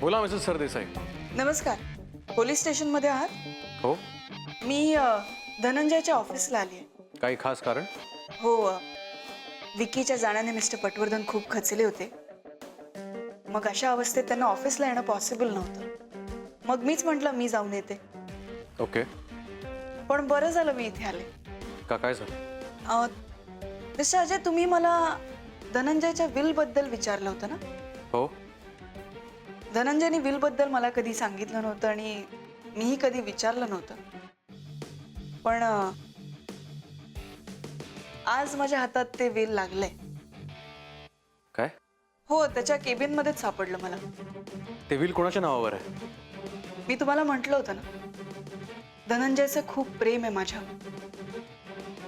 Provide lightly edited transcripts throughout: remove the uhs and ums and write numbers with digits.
बोला मिसेस सरदेसाई. नमस्कार. Police station मध्ये आहात? हो. मी धनंजयच्या ऑफिसला आली आहे. काही खास कारण? हो, विकीच्या जाण्याने मिस्टर पटवर्धन खूप खचले होते. मग अशा अवस्थेत त्यांना ऑफिसला येणं पॉसिबल नव्हतं. मग मीच म्हटलं मी जाऊन येते. ओके. पण बरं झालं मी इथे आले. का काय झालं? मिस्टर अजय, तुम्ही मला धनंजयच्या विल बद्दल विचारलं होतं ना? हो. धनंजयने विल बद्दल मला कधी सांगितलं नव्हतं आणि मीही कधी विचारलं नव्हतं. पण आज माझ्या हातात ते विल लागलंय. काय? हो, त्याच्या केबिन मध्येच सापडलं मला. ते विल कोणाच्या नावावर आहे? मी तुम्हाला म्हटलं होतं ना, धनंजयचं खूप प्रेम आहे माझ्यावर.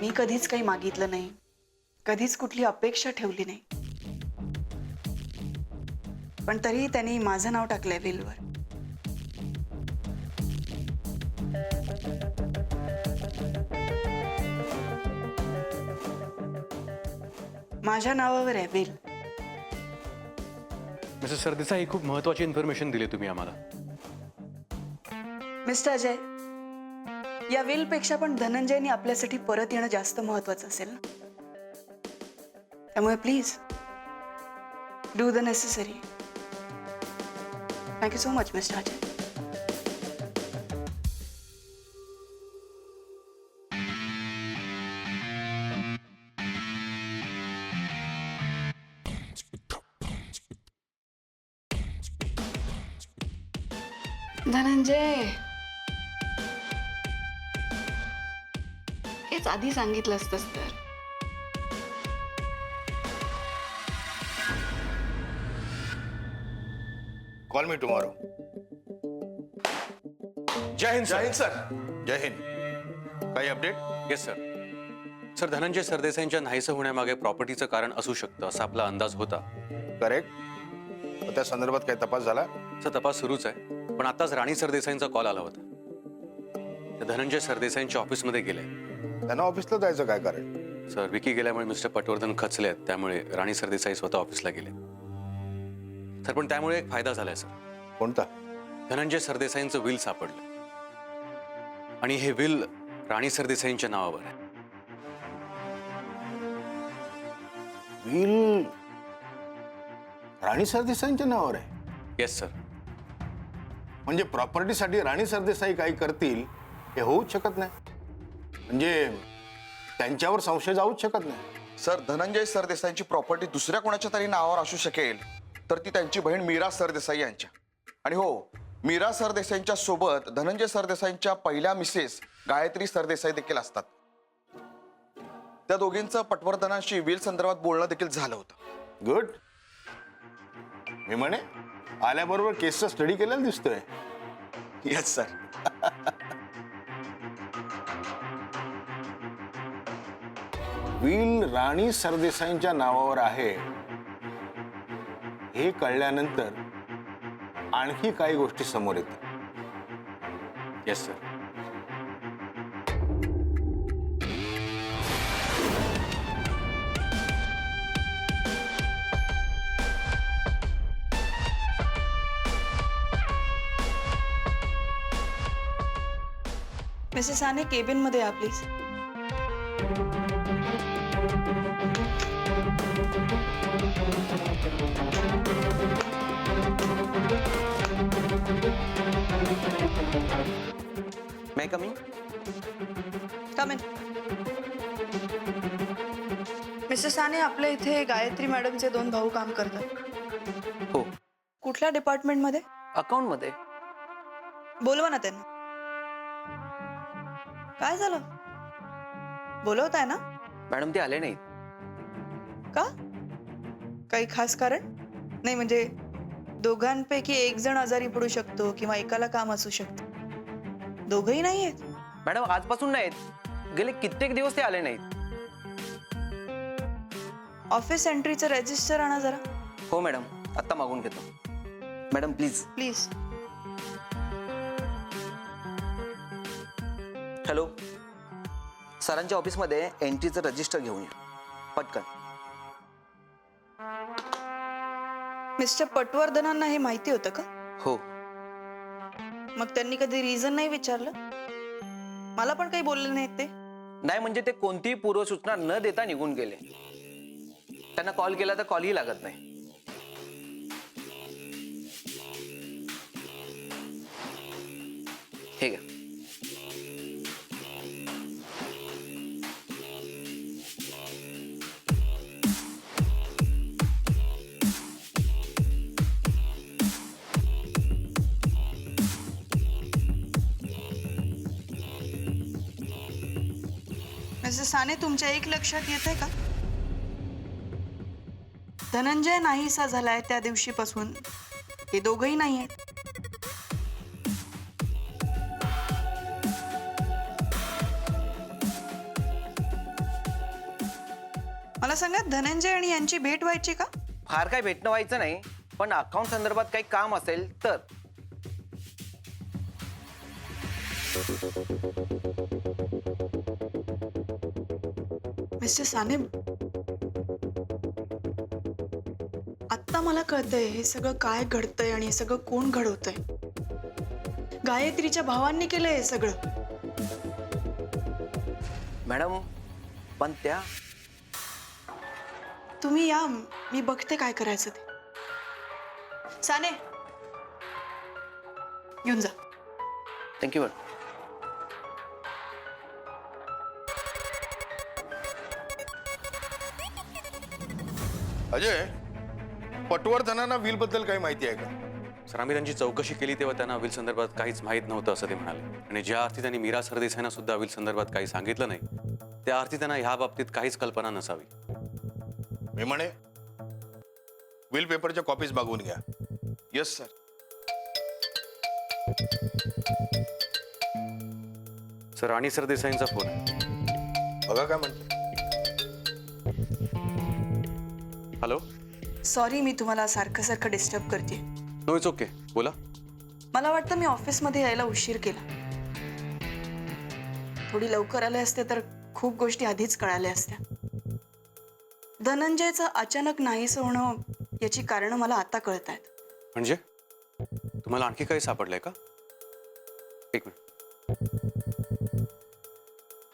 मी कधीच काही मागितलं नाही, कधीच कुठली अपेक्षा ठेवली नाही. पण तरीही त्यांनी माझं नाव टाकलंय विलवर. माझ्या नावावर आहे विल. मिसेस सरदेसाई, ही खूप महत्वाची इन्फॉर्मेशन दिली तुम्ही आम्हाला. मिस्टर अजय, या विल पेक्षा पण धनंजयनी आपल्यासाठी परत येणं जास्त महत्वाचं असेल ना. त्यामुळे please do the necessary. Thank you so much mister Ajay. Dhananjay, हेच आधी सांगितलं असतंस तर. Call me tomorrow. Jai Hind. Jai Hind sir. Jai Hind. काही update? Yes sir. Sir, Dhananjay सरदेसाईंच्या नाहीसं होण्यामागे प्रॉपर्टीचं कारण असू शकतं असा आपला अंदाज होता. करेक्ट. त्या संदर्भात काही तपास झाला? सर, तपास सुरूच आहे. पण आताच राणी सरदेसाईंचा कॉल आला होता. ते धनंजय सरदेसाईंच्या ऑफिसमध्ये गेले. त्यांना ऑफिसला जायचं काय कारण? सर, विकी गेल्यामुळे मिस्टर पटवर्धन खचले आहेत, त्यामुळे राणी सरदेसाई स्वतः ऑफिसला गेले. सर, पण त्यामुळे एक फायदा झालाय सर. कोणता? धनंजय सरदेसाईंचं विल सापडलं आणि हे विल राणी सरदेसाईंच्या नावावर आहे. विल राणी सरदेसाईंच्या नावावर आहे? Yes sir. म्हणजे प्रॉपर्टीसाठी राणी सरदेसाई काही करतील हे होऊच शकत नाही. म्हणजे त्यांच्यावर संशय जाऊच शकत नाही. सर, धनंजय सरदेसाईंची प्रॉपर्टी दुसऱ्या कोणाच्या तरी नावावर असू शकेल तर ती त्यांची बहीण मीरा सरदेसाई यांच्या. आणि हो, मीरा सरदेसाईंच्या सोबत धनंजय सरदेसाईंच्या पहिल्या मिसेस गायत्री सरदेसाई देखील असतात. त्या दोघींचं पटवर्धनांशी विल संदर्भात बोलणं देखील झालं होतं. गुड. मी म्हणे आल्याबरोबर केसचा स्टडी केलेला दिसतोय. Yes sir. विल राणी सरदेसाईंच्या नावावर आहे हे कळल्यानंतर आणखी काही गोष्टी समोर येतात. Yes sir. Mrs Sane, cabin मध्ये या please. May I come in? Come in. Mrs Sane, आपल्या इथे गायत्री मॅडमचे 2 भाऊ काम करतात. हो. कुठल्या डिपार्टमेंटमध्ये? अकाउंट मध्ये. बोलवा ना त्यांना. काय झालं? बोलवताय ना? मॅडम ते आले नाहीत. का? काही खास कारण? नाही म्हणजे दोघांपैकी एक जण आजारी पडू शकतो किंवा एकाला काम असू शकतं. दोघही नाही आहेत. मॅडम आजपासून नाहीत, गेले कित्येक दिवस ते आले नाहीत. ऑफिस एंट्रीचं रजिस्टर आणा जरा. हो मॅडम, आत्ता मागून घेतो. Madam please. प्लीज. हॅलो, सरांच्या ऑफिसमध्ये एंट्रीचं रजिस्टर घेऊन या पटकन. मिस्टर पटवर्धनांना हे माहिती होतं का? हो. मग त्यांनी कधी रिझन नाही विचारलं? मला पण काही बोलले नाहीत ते. नाही म्हणजे ते कोणतीही पूर्वसूचना न देता निघून गेले. त्यांना कॉल केला तर कॉलही लागत नाही. हे घ्या. मिस्टर साने, तुमच्या एक लक्षात येत आहे का? धनंजय नाहीसा झालाय त्या दिवशीपासून हे दोघही नाही आहेत. मला सांगा, धनंजय आणि यांची भेट व्हायची का? फार काही भेटणं व्हायचं नाही, पण अकाउंट संदर्भात काही काम असेल तर. मिस्टर साने, आत्ता मला कळतंय हे सगळं काय घडतंय आणि हे सगळं कोण घडवतंय. गायत्रीच्या भावांनी केलंय हे सगळं. मॅडम, पण त्या तुम्ही या, मी बघते काय करायचं ते. साने, घेऊन जा. Thank you madam. अजय, पटवर्धनांना व्हील बद्दल काही माहिती आहे का? सर, आम्ही त्यांची चौकशी केली तेव्हा त्यांना व्हील संदर्भात काहीच माहीत नव्हतं असं ते म्हणाले. आणि ज्या अर्थी त्यांनी मीरा सरदेसाईंना सुद्धा व्हील संदर्भात काही सांगितलं नाही, त्या अर्थी त्यांना ह्या बाबतीत काहीच कल्पना नसावी. मी म्हणे व्हील पेपरच्या कॉपीज मागवून घ्या. Yes sir. सर, राणी सरदेसाईंचा फोन आहे. बघा काय म्हणते. हॅलो. सॉरी, मी तुम्हाला सारखं सारखं डिस्टर्ब करते. नो, इट्स ओके, बोला. मला वाटतं मी ऑफिसमध्ये यायला उशीर केला. थोडी लवकर आले असते तर खूप गोष्टी आधीच कळाल्या असत्या. धनंजयचं अचानक नाहीसं होणं याची कारणं मला आता कळत आहेत. म्हणजे तुम्हाला आणखी काही सापडलंय का? एक मिनिट.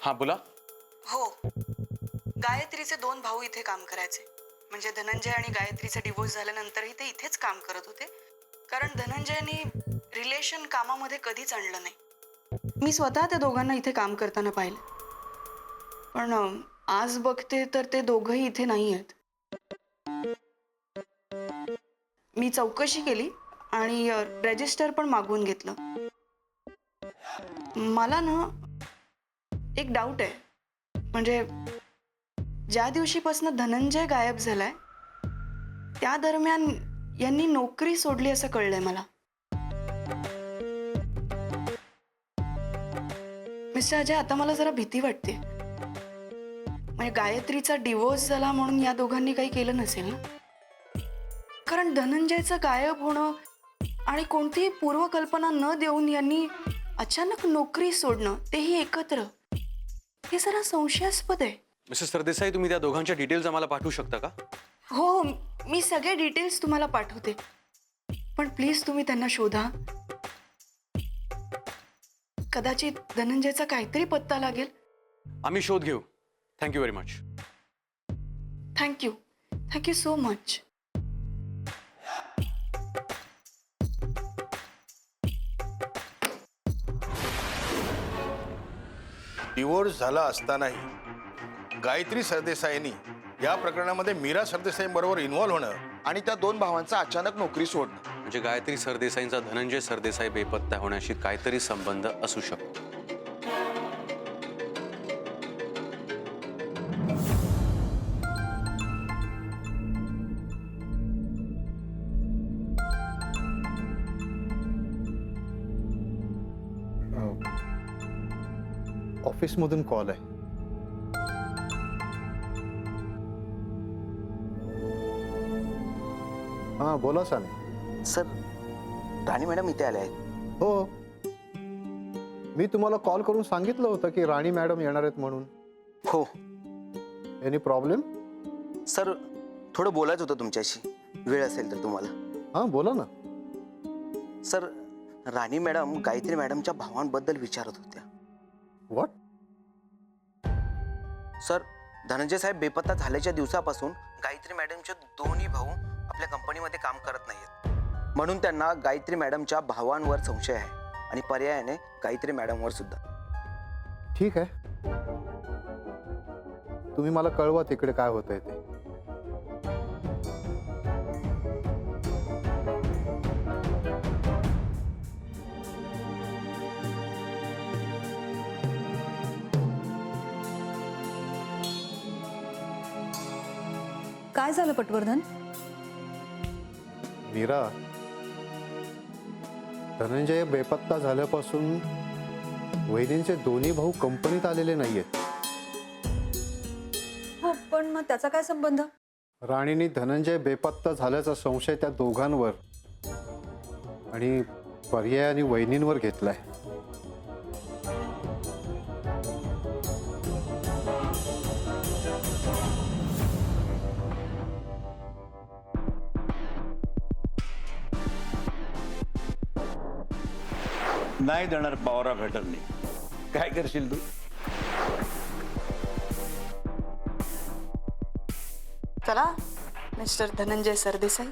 हा, बोला. हो, गायत्रीचे 2 भाऊ इथे काम करायचे. म्हणजे धनंजय आणि गायत्रीचा डिवोर्स झाल्यानंतरही ते इथेच काम करत होते, कारण धनंजयनी रिलेशन कामामध्ये कधीच आणलं नाही. मी स्वतः त्या दोघांना इथे काम करताना पाहिलं. पण आज बघते तर ते दोघंही इथे नाही आहेत. मी चौकशी केली आणि रजिस्टर पण मागवून घेतलं. मला ना एक डाऊट आहे. म्हणजे ज्या दिवशीपासून धनंजय गायब झालाय त्या दरम्यान यांनी नोकरी सोडली असं कळलंय मला. मिस्टर अजय, आता मला जरा भीती वाटते. म्हणजे गायत्रीचा डिवोर्स झाला म्हणून या दोघांनी काही केलं नसेल ना? कारण धनंजयचं गायब होणं आणि कोणतीही पूर्वकल्पना न देऊन यांनी अचानक नोकरी सोडणं, तेही एकत्र, हे जरा संशयास्पद आहे. मिसेस सरदेसाई, तुम्ही त्या दोघांच्या डिटेल्स आम्हाला पाठवू शकता का? हो, मी सगळे डिटेल्स तुम्हाला पाठवते. पण प्लीज तुम्ही त्यांना शोधा. कदाचित धनंजयचा काहीतरी पत्ता लागेल. आम्ही शोध घेऊ. Thank you very much. Thank you. Thank you so much. Divorce झाला असतानाही गायत्री सरदेसाईंनी या प्रकरणामध्ये मीरा सरदेसाईंबरोबर इन्व्हॉल्व होणं आणि त्या 2 भावांचा अचानक नोकरी सोडणं, म्हणजे गायत्री सरदेसाईंचा धनंजय सरदेसाई बेपत्ता होण्याशी काहीतरी संबंध असू शकतो. ऑफिसमधून कॉल आहे. हां, बोला साने. सर, राणी मॅडम इथे आल्या आहेत. हो, मी तुम्हाला कॉल करून सांगितलं होतं की राणी मॅडम येणार आहेत म्हणून. हो एनी प्रॉब्लेम? सर, थोडं बोलायचं होतं तुमच्याशी, वेळ असेल तर तुम्हाला. हां बोला ना. सर, राणी मॅडम गायत्री मॅडमच्या भावांबद्दल विचारत होत्या. व्हॉट? सर, धनंजय साहेब बेपत्ता झाल्याच्या दिवसापासून गायत्री मॅडमचे दोन्ही भाऊ आपल्या कंपनीमध्ये काम करत नाहीत, म्हणून त्यांना गायत्री मॅडमच्या भावांवर संशय आहे आणि पर्यायाने गायत्री मॅडमवर सुद्धा. ठीक आहे, तुम्ही मला कळवा तिकडे काय होतंय ते. काय झालं पटवर्धन? मीरा, धनंजय बेपत्ता झाल्यापासून वहिनींचे दोन्ही भाऊ कंपनीत आलेले नाहीयेत. हो, पण मग त्याचा काय संबंध? राणीने धनंजय बेपत्ता झाल्याचा संशय त्या दोघांवर आणि पर्यायाने वहिनींवर घेतलाय. नाही देणार पवारा भेटरने. काय करशील तू? चला मिस्टर धनंजय सरदेसाई,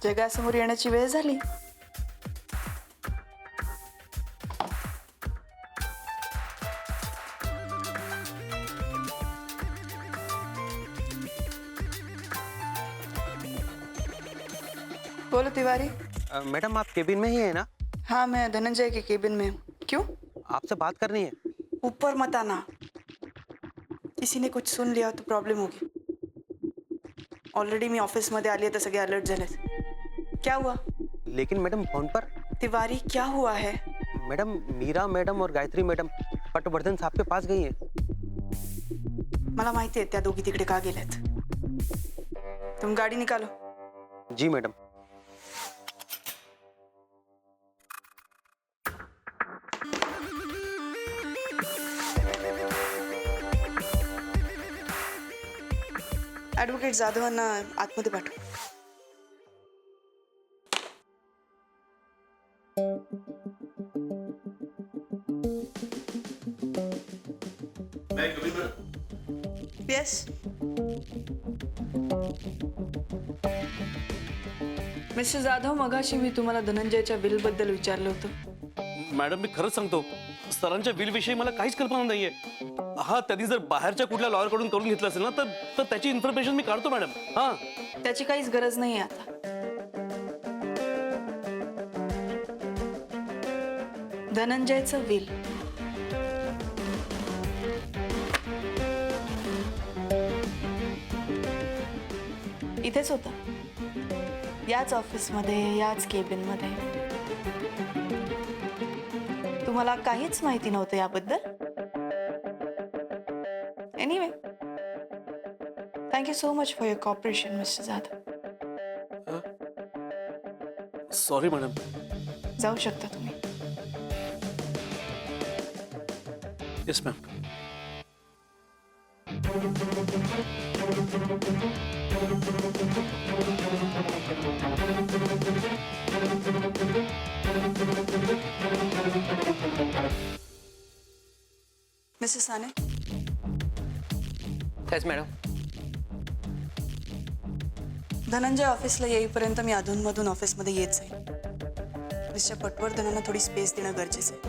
जगासमोर येण्याची वेळ झाली. बोलो तिवारी. मैडम, आप केबिन में ही है ना? हाँ, मैं धनंजय के केबिन में हूँ. क्यों? आपसे बात करनी है. ऊपर मत आना, किसी ने कुछ सुन लिया तो प्रॉब्लम होगी. ऑलरेडी मी ऑफिस मध्ये आली आहे तर सगळे अलर्ट झाले. क्या हुआ? लेकिन मैडम, फोन पर. तिवारी, क्या हुआ है? मैडम, मीरा मैडम और गायत्री मैडम पटवर्धन साहब के पास गई हैं. मला माहिती आहे त्या दोघी तिकडे का गेल्यात. तुम गाडी निकालो. जी मैडम. ॲडव्होकेट जाधवांना आतमध्ये पाठव. येस. मिस्टर जाधव, मगाशी मी तुम्हाला धनंजयच्या बिलबद्दल विचारलं होतं. मॅडम, मी खरंच सांगतो, सरांच्या बिलविषयी मला काहीच कल्पना नाहीये. हा, त्यांनी जर बाहेरच्या कुठल्या लॉयरकडून करून घेतलं असेल ना तर त्याची इन्फॉर्मेशन मी काढतो मॅडम. हा, त्याची काहीच गरज नाही आता. धनंजयचं बिल इथेच होतं, याच ऑफिसमध्ये, याच केबिनमध्ये. तुम्हाला काहीच माहिती नव्हतं याबद्दल? Anyway, thank you so much for your cooperation mister Jadhav. Sorry madam. जाऊ शकता तुम्ही. Yes ma'am. Mrs Sane, yes madam. Dhananjay ऑफिसला येईपर्यंत मी अधूनमधून ऑफिसमध्ये येत जाईल. मिस्टर पटवर्धनांना थोडी स्पेस देणं गरजेचं आहे.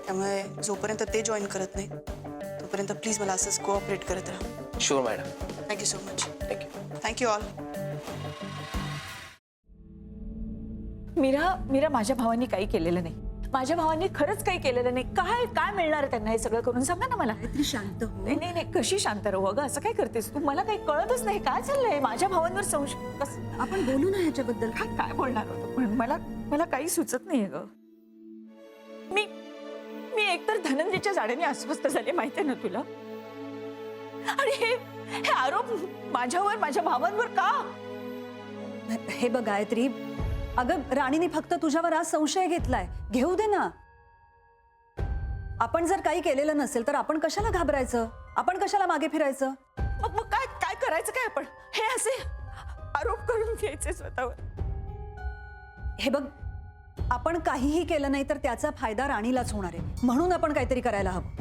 त्यामुळे जोपर्यंत ते जॉईन करत नाही तोपर्यंत प्लीज मला असंच कोऑपरेट करत राहा. Sure madam. Thank you so much. Thank you. Thank you all. Meera, माझ्या भावांनी काही केलेलं नाही. माझ्या भावांनी खरंच काही केलेलं नाही. काय काय मिळणार आहे त्यांना हे सगळं करून? सांगा ना मला. शांत हो. नाही, कशी शांत राहू? अगं, असं काय करतेस तू? मला काही कळतच नाही काय चाललंय. माझ्या भावांवर संशय आपण बोलू ना ह्याच्याबद्दल. काय बोलणार होतो, पण मला काही सुचत नाही ग. मी एकतर धनंजयच्या जाड्याने अस्वस्थ झाले, माहितीये ना तुला. आणि हे आरोप माझ्यावर, माझ्या भावांवर का? हे बघ गायत्री, अगं राणीने फक्त तुझ्यावर आज संशय घेतलाय. घेऊ दे ना. आपण जर काही केलेलं नसेल तर आपण कशाला घाबरायचं, आपण कशाला मागे फिरायचं? मग काय काय करायचं काय आपण? हे असे आरोप करून घ्यायचे स्वतःवर. हे बघ, आपण काहीही केलं नाही तर त्याचा फायदा राणीलाच होणार आहे, म्हणून आपण काहीतरी करायला हवं.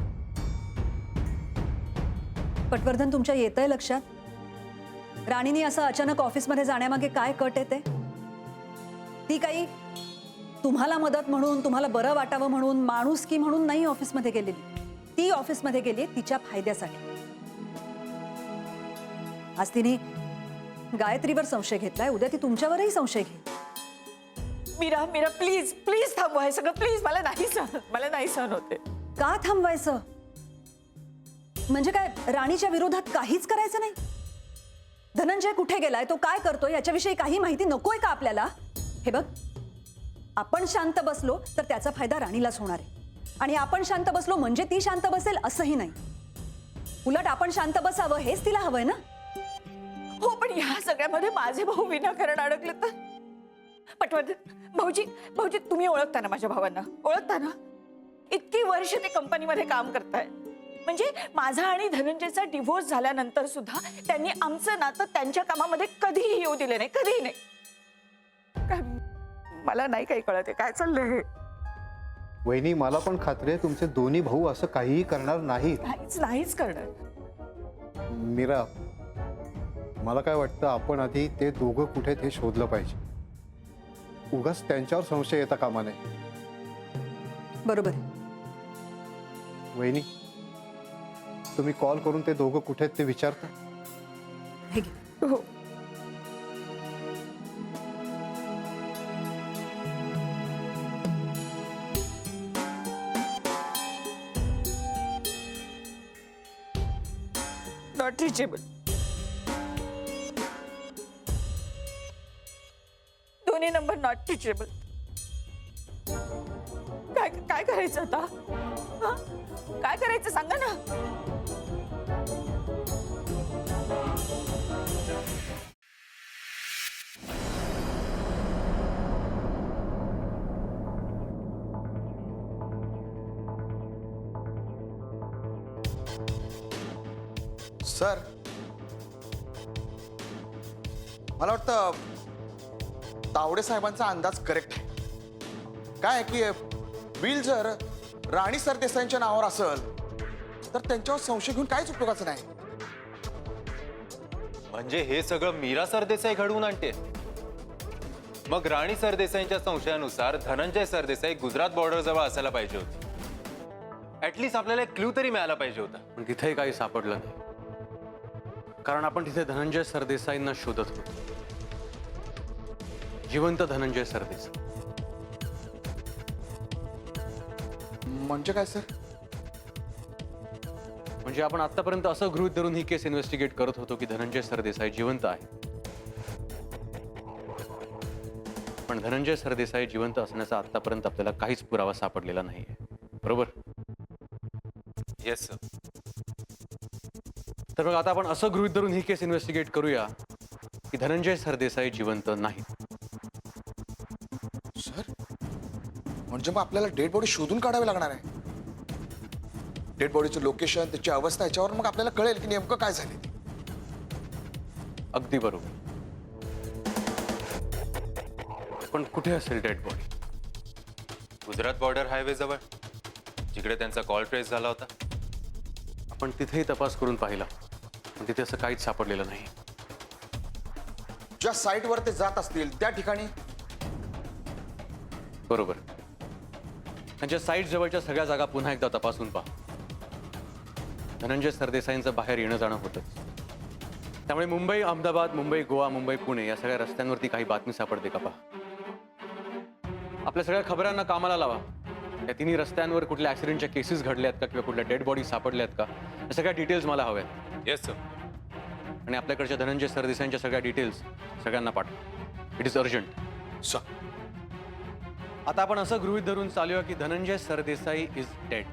पटवर्धन, तुमच्या येतंय लक्षात राणीने असं अचानक ऑफिसमध्ये जाण्यामागे काय कट येते? ती काही तुम्हाला मदत म्हणून, तुम्हाला बरं वाटावं म्हणून, माणुसकी म्हणून नाही ऑफिसमध्ये गेलेली. ती ऑफिसमध्ये गेली तिच्या फायद्यासाठी. आज तिने गायत्रीवर संशय घेतलाय, उद्या ती तुमच्यावरही संशय घेईल. मीरा मीरा प्लीज प्लीज थांबवा हे सगळं, प्लीज. मला नाही सहन होते. का थांबवायचं? म्हणजे काय राणीच्या विरोधात काहीच करायचं नाही? धनंजय कुठे गेलाय, तो काय करतोय याच्याविषयी काही माहिती नकोय का आपल्याला? हे बघ, आपण शांत बसलो तर त्याचा फायदा राणीलाच होणार आहे, आणि आपण शांत बसलो म्हणजे ती शांत बसेल असंही नाही. उलट आपण शांत बसावं हेच तिला हवंय ना. हो, पण ह्या सगळ्यामध्ये माझे भाऊ विनाकारण अडकले तर? पटवर्धन भाऊजी, तुम्ही ओळखता ना माझ्या भावांना? ओळखता ना? इतकी वर्ष ते कंपनीमध्ये काम करताय. म्हणजे माझा आणि धनंजयचा डिव्होर्स झाल्यानंतर सुद्धा त्यांनी आमचं नातं त्यांच्या कामामध्ये कधीही येऊ दिले नाही, कधीही नाही. काय मला नाही काही कळत आहे काय चाललंय हे. वहिनी, मला पण खात्री आहे तुमचे दोन्ही भाऊ असं काहीही करणार नाहीत. नाहीच करणार. मीरा, मला काय वाटतं आपण आधी ते दोघं कुठे ते शोधलं पाहिजे. उगाच त्यांच्यावर संशय येता कामा नये. बरोबर आहे. वहिनी, तुम्ही कॉल करून ते दोघं कुठे आहेत ते विचारता? हे घे. हो. Not reachable. दोन्ही नंबर नॉट रिचेबल. काय करायचं आता? हा? काय करायचं सांगा ना. सर, मला वाटतं तावडे साहेबांचा अंदाज करेक्ट आहे. काय आहे की बिल जर राणी सरदेसाईंच्या नावावर असेल तर त्यांच्यावर संशय घेऊन काहीच उपयोगाचं नाही. म्हणजे हे सगळं मीरा सरदेसाई घडवून आणते. मग राणी सरदेसाईंच्या संशयानुसार धनंजय सरदेसाई गुजरात बॉर्डर जवळ असायला पाहिजे होते. ऍटलीस्ट आपल्याला एक क्लू तरी मिळायला पाहिजे होता. पण तिथेही काही सापडलं नाही, कारण आपण तिथे धनंजय सरदेसाईंना शोधत होतो. जिवंत धनंजय सरदेसाई. म्हणजे काय सर? म्हणजे आपण आतापर्यंत असं गृहीत धरून ही केस इन्व्हेस्टिगेट करत होतो की धनंजय सरदेसाई जिवंत आहे. पण धनंजय सरदेसाई जिवंत असण्याचा आतापर्यंत आपल्याला काहीच पुरावा सापडलेला नाहीये, बरोबर? Yes sir. तर मग आता आपण असं गृहीत धरून ही केस इन्व्हेस्टिगेट करूया की धनंजय सरदेसाई जिवंत नाही. सर, म्हणजे मग आपल्याला डेड बॉडी शोधून काढावी लागणार आहे. डेड बॉडीचं लोकेशन, त्याची अवस्था, याच्यावर मग आपल्याला कळेल की नेमकं काय झाले. अगदी बरोबर. पण कुठे असेल dead body? Gujarat border highway जवळ, जिकडे त्यांचा कॉल ट्रेस झाला होता. आपण तिथेही तपास करून पाहिला, पण तिथे असं काहीच सापडलेलं नाही. ज्या साईटवर ते जात असतील त्या ठिकाणी? बरोबर. त्यांच्या साईट जवळच्या सगळ्या जागा पुन्हा एकदा तपासून पहा. धनंजय सरदेसाईंचं बाहेर येणं जाणं होतंच. त्यामुळे मुंबई अहमदाबाद, मुंबई गोवा, मुंबई पुणे या सगळ्या रस्त्यांवरती काही बातमी सापडते का पहा. आपल्या सगळ्या खबरांना कामाला लावा. या तिन्ही रस्त्यांवर कुठल्या ऍक्सिडेंटच्या केसेस घडल्यात का किंवा कुठल्या डेड बॉडी सापडल्यात का, या सगळ्या डिटेल्स मला हव्यात. Yes sir. आणि आपल्याकडच्या धनंजय सरदेसाईंच्या सगळ्या डिटेल्स सगळ्यांना पाठवा. It is urgent. सर, आता आपण असं गृहीत धरून चालूया की धनंजय सरदेसाई इज डेड.